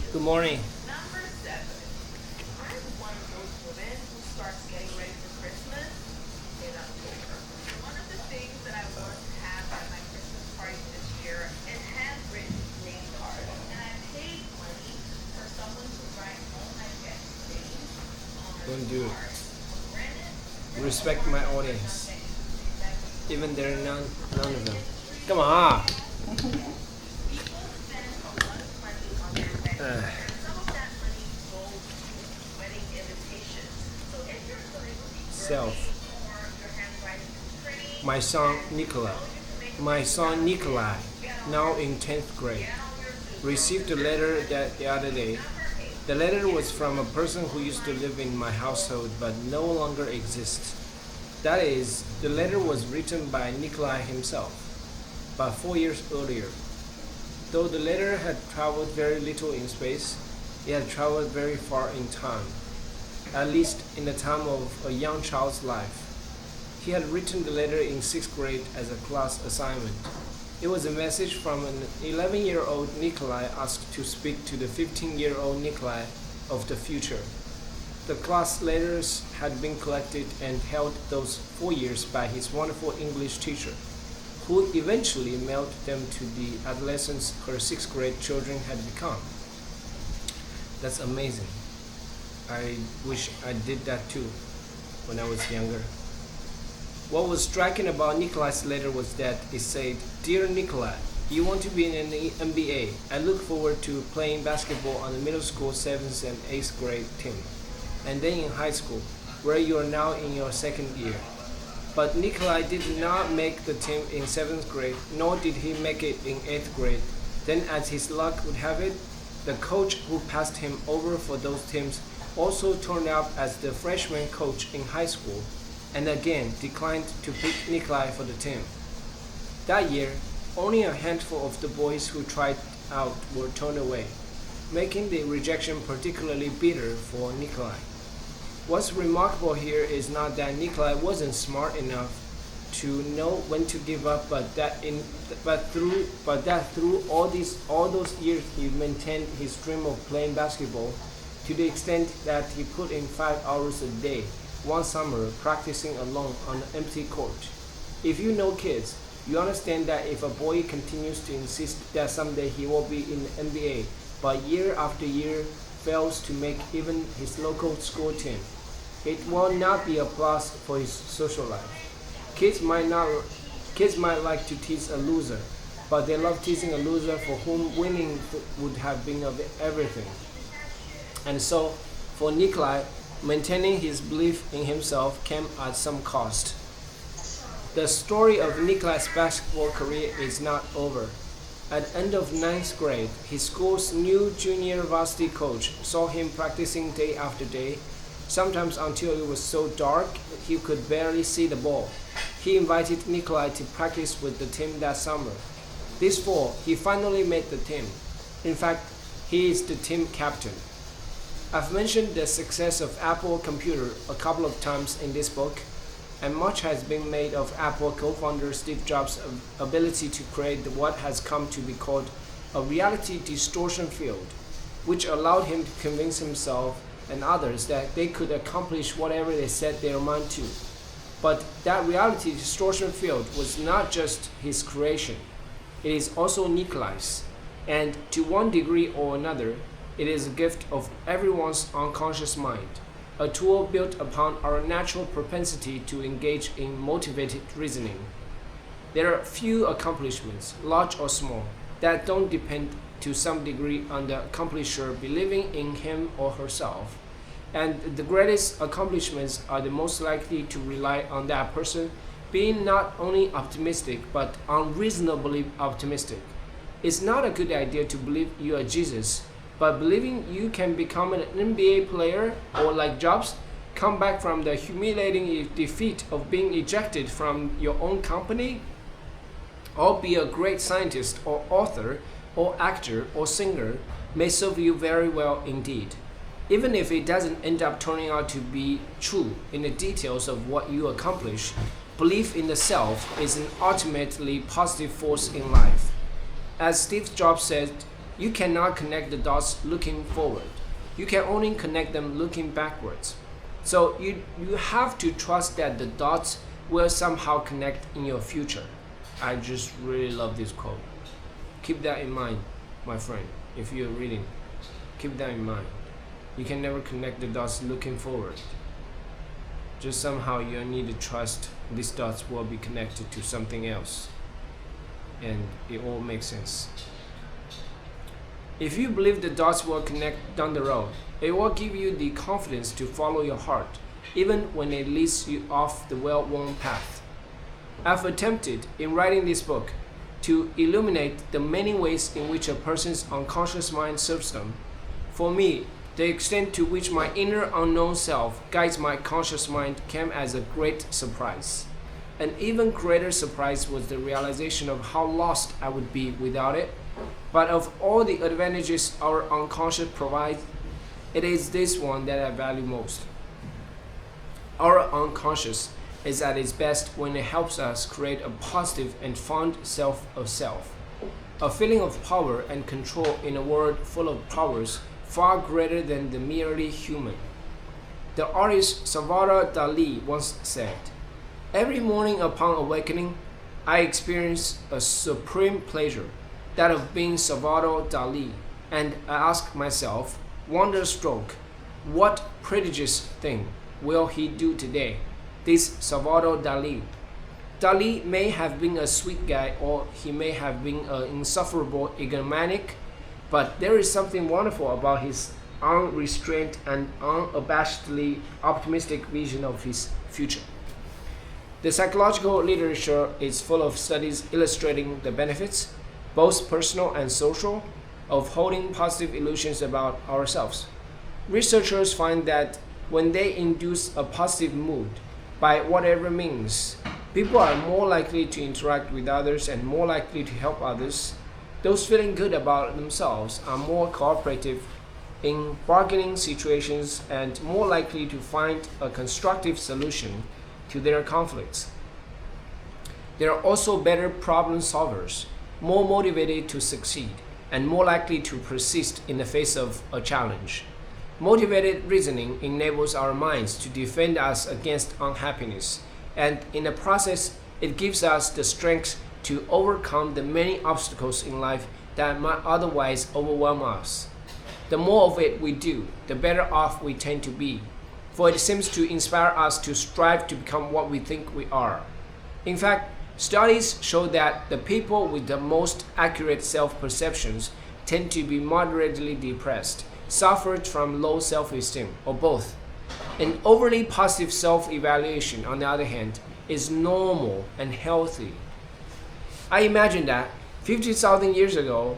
Good morning. Number seven. I'm one of those women who starts getting ready for Christmas in October. One of the things that I want to have at my Christmas party this year is handwritten name cards. And I paid money for someone to write all my guests' names on Don't the do it. card. Granted, Respect my audience. Even there are none of them. Come on. people spend a lot of money on their wedding. And some of that money goes to wedding invitations. So if you're feeling really Self. or your handwriting is pretty, My son Nikolai. My son Nikolai, now in 10th grade, received a letter the other day. The letter was from a person who used to live in my household but no longer exists. That is, the letter was written by Nikolai himself, but 4 years earlier. Though the letter had traveled very little in space, it had traveled very far in time, at least in the time of a young child's life. He had written the letter in 6th grade as a class assignment. It was a message from an 11-year-old Nikolai asked to speak to the 15-year-old Nikolai of the future. The class letters had been collected and held those 4 years by his wonderful English teacher, who eventually mailed them to the adolescents her 6th grade children had become. That's amazing. I wish I did that too when I was younger. What was striking about Nikolai's letter was that it said, "Dear Nikolai, you want to be in the NBA. I look forward to playing basketball on the middle school 7th and 8th grade team, and then in high school, where you are now in your 2nd year." But Nikolai did not make the team in 7th grade, nor did he make it in 8th grade. Then, as his luck would have it, the coach who passed him over for those teams also turned up as the freshman coach in high school, and again declined to pick Nikolai for the team. That year, only a handful of the boys who tried out were turned away, making the rejection particularly bitter for Nikolai. What's remarkable here is not that Nikolai wasn't smart enough to know when to give up, but that through all those years he maintained his dream of playing basketball to the extent that he put in 5 hours a day one summer practicing alone on an empty court. If you know kids, you understand that if a boy continues to insist that someday he will be in the NBA, but year after year fails to make even his local school team, it will not be a plus for his social life. Kids might like to tease a loser, but they love teasing a loser for whom winning would have been of everything. And so, for Nikolai, maintaining his belief in himself came at some cost. The story of Nikolai's basketball career is not over. At the end of 9th grade, his school's new junior varsity coach saw him practicing day after day, sometimes until it was so dark he could barely see the ball. He invited Nikolai to practice with the team that summer. This fall, he finally made the team. In fact, he is the team captain. I've mentioned the success of Apple Computer a couple of times in this book, and much has been made of Apple co-founder Steve Jobs' ability to create what has come to be called a reality distortion field, which allowed him to convince himself and others that they could accomplish whatever they set their mind to. But that reality distortion field was not just his creation, it is also Nikolai's, and to one degree or another, it is a gift of everyone's unconscious mind, a tool built upon our natural propensity to engage in motivated reasoning. There are few accomplishments, large or small, that don't depend to some degree on the accomplisher believing in him or herself. And the greatest accomplishments are the most likely to rely on that person being not only optimistic but unreasonably optimistic. It's not a good idea to believe you are Jesus, but believing you can become an NBA player or, like Jobs, come back from the humiliating defeat of being ejected from your own company, or be a great scientist or author or actor or singer may serve you very well indeed. Even if it doesn't end up turning out to be true in the details of what you accomplish, belief in the self is an ultimately positive force in life. As Steve Jobs said, You cannot connect the dots looking forward. You can only connect them looking backwards. So you have to trust that the dots will somehow connect in your future. I just really love this quote. Keep that in mind, my friend. If you're reading, keep that in mind. You can never connect the dots looking forward. Just somehow you need to trust these dots will be connected to something else. And it all makes sense. If you believe the dots will connect down the road, it will give you the confidence to follow your heart, even when it leads you off the well-worn path. I've attempted, in writing this book, to illuminate the many ways in which a person's unconscious mind serves them. For me, the extent to which my inner unknown self guides my conscious mind came as a great surprise. An even greater surprise was the realization of how lost I would be without it. But of all the advantages our unconscious provides, it is this one that I value most. Our unconscious is at its best when it helps us create a positive and fond self of self, a feeling of power and control in a world full of powers far greater than the merely human. The artist Salvador Dali once said, "Every morning upon awakening, I experience a supreme pleasure, that of being Salvador Dali, and I ask myself, wonderstroke, what prodigious thing will he do today, this Salvador Dali?" Dali may have been a sweet guy, or he may have been an insufferable egomaniac, but there is something wonderful about his unrestrained and unabashedly optimistic vision of his future. The psychological literature is full of studies illustrating the benefits, both personal and social, of holding positive illusions about ourselves. Researchers find that when they induce a positive mood, by whatever means, people are more likely to interact with others and more likely to help others. Those feeling good about themselves are more cooperative in bargaining situations and more likely to find a constructive solution to their conflicts. They are also better problem solvers, more motivated to succeed, and more likely to persist in the face of a challenge. Motivated reasoning enables our minds to defend us against unhappiness, and in the process, it gives us the strength to overcome the many obstacles in life that might otherwise overwhelm us. The more of it we do, the better off we tend to be, for it seems to inspire us to strive to become what we think we are. In fact, studies show that the people with the most accurate self-perceptions tend to be moderately depressed, suffered from low self-esteem, or both. An overly positive self-evaluation, on the other hand, is normal and healthy. I imagine that 50,000 years ago,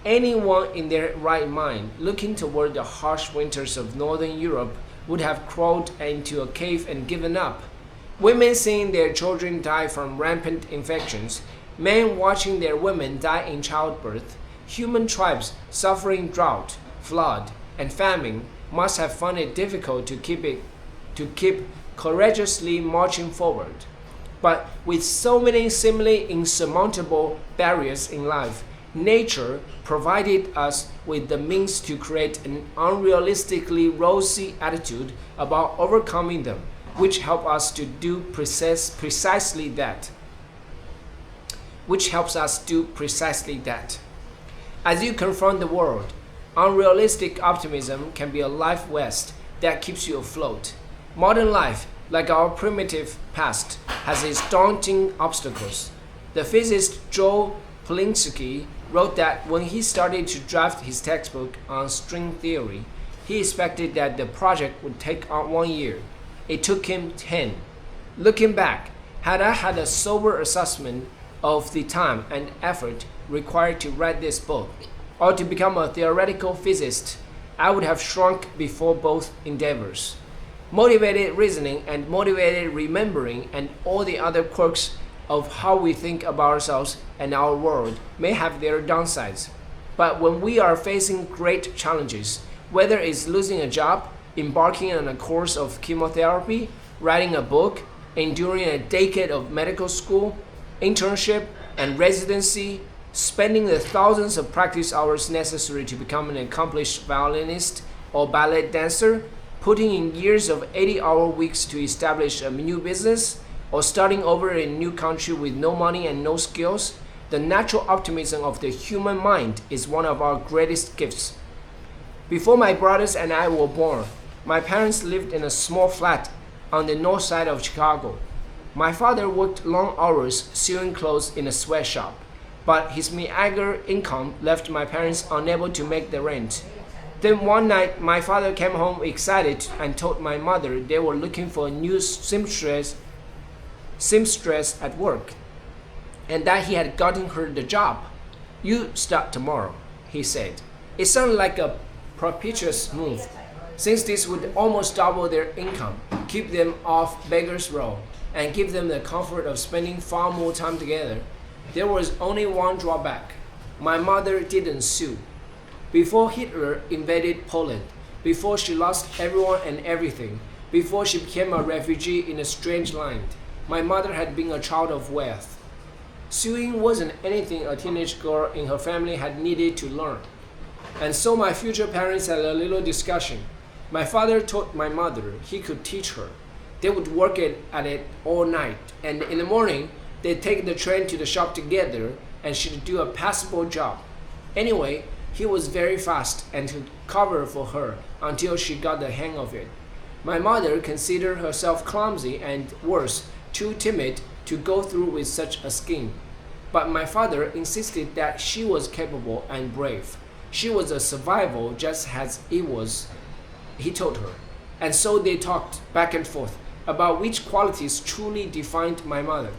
anyone in their right mind looking toward the harsh winters of Northern Europe would have crawled into a cave and given up. Women seeing their children die from rampant infections, men watching their women die in childbirth, human tribes suffering drought, flood, and famine must have found it difficult to keep courageously marching forward. But with so many seemingly insurmountable barriers in life, nature provided us with the means to create an unrealistically rosy attitude about overcoming them, which help us to do precisely that. As you confront the world, unrealistic optimism can be a life vest that keeps you afloat. Modern life, like our primitive past, has its daunting obstacles. The physicist Joe Polinsky wrote that when he started to draft his textbook on string theory, he expected that the project would take on 1 year. It took him 10. Looking back, had I had a sober assessment of the time and effort required to write this book, or to become a theoretical physicist, I would have shrunk before both endeavors. Motivated reasoning and motivated remembering and all the other quirks of how we think about ourselves and our world may have their downsides. But when we are facing great challenges, whether it's losing a job, embarking on a course of chemotherapy, writing a book, enduring a decade of medical school, internship, and residency, spending the thousands of practice hours necessary to become an accomplished violinist or ballet dancer, putting in years of 80-hour weeks to establish a new business, or starting over in a new country with no money and no skills, the natural optimism of the human mind is one of our greatest gifts. Before my brothers and I were born, my parents lived in a small flat on the north side of Chicago. My father worked long hours sewing clothes in a sweatshop, but his meager income left my parents unable to make the rent. Then one night, my father came home excited and told my mother they were looking for a new seamstress at work, and that he had gotten her the job. "You start tomorrow," he said. It sounded like a propitious move, since this would almost double their income, keep them off beggar's row, and give them the comfort of spending far more time together. There was only one drawback. My mother didn't sew. Before Hitler invaded Poland, before she lost everyone and everything, before she became a refugee in a strange land, my mother had been a child of wealth. Sewing wasn't anything a teenage girl in her family had needed to learn. And so my future parents had a little discussion. My father told my mother he could teach her. They would work at it all night, and in the morning, they'd take the train to the shop together, and she'd do a passable job. Anyway, he was very fast and could cover for her until she got the hang of it. My mother considered herself clumsy and, worse, too timid to go through with such a scheme. But my father insisted that she was capable and brave. She was a survival just as it was, he told her. And so they talked back and forth about which qualities truly defined my mother.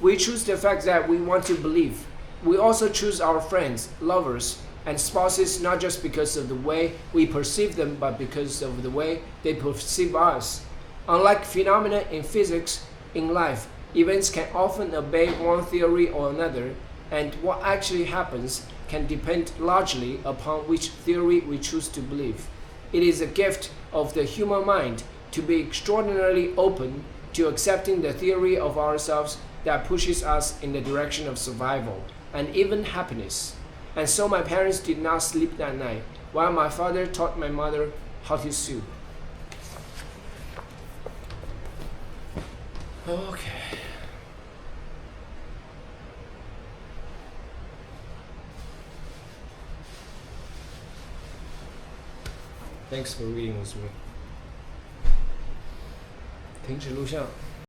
We choose the fact that we want to believe. We also choose our friends, lovers, and spouses not just because of the way we perceive them, but because of the way they perceive us. Unlike phenomena in physics, in life, events can often obey one theory or another, and what actually happens can depend largely upon which theory we choose to believe. It is a gift of the human mind to be extraordinarily open to accepting the theory of ourselves that pushes us in the direction of survival and even happiness. And so my parents did not sleep that night, while my father taught my mother how to sew. Okay. Thanks for reading with me. 停止录像。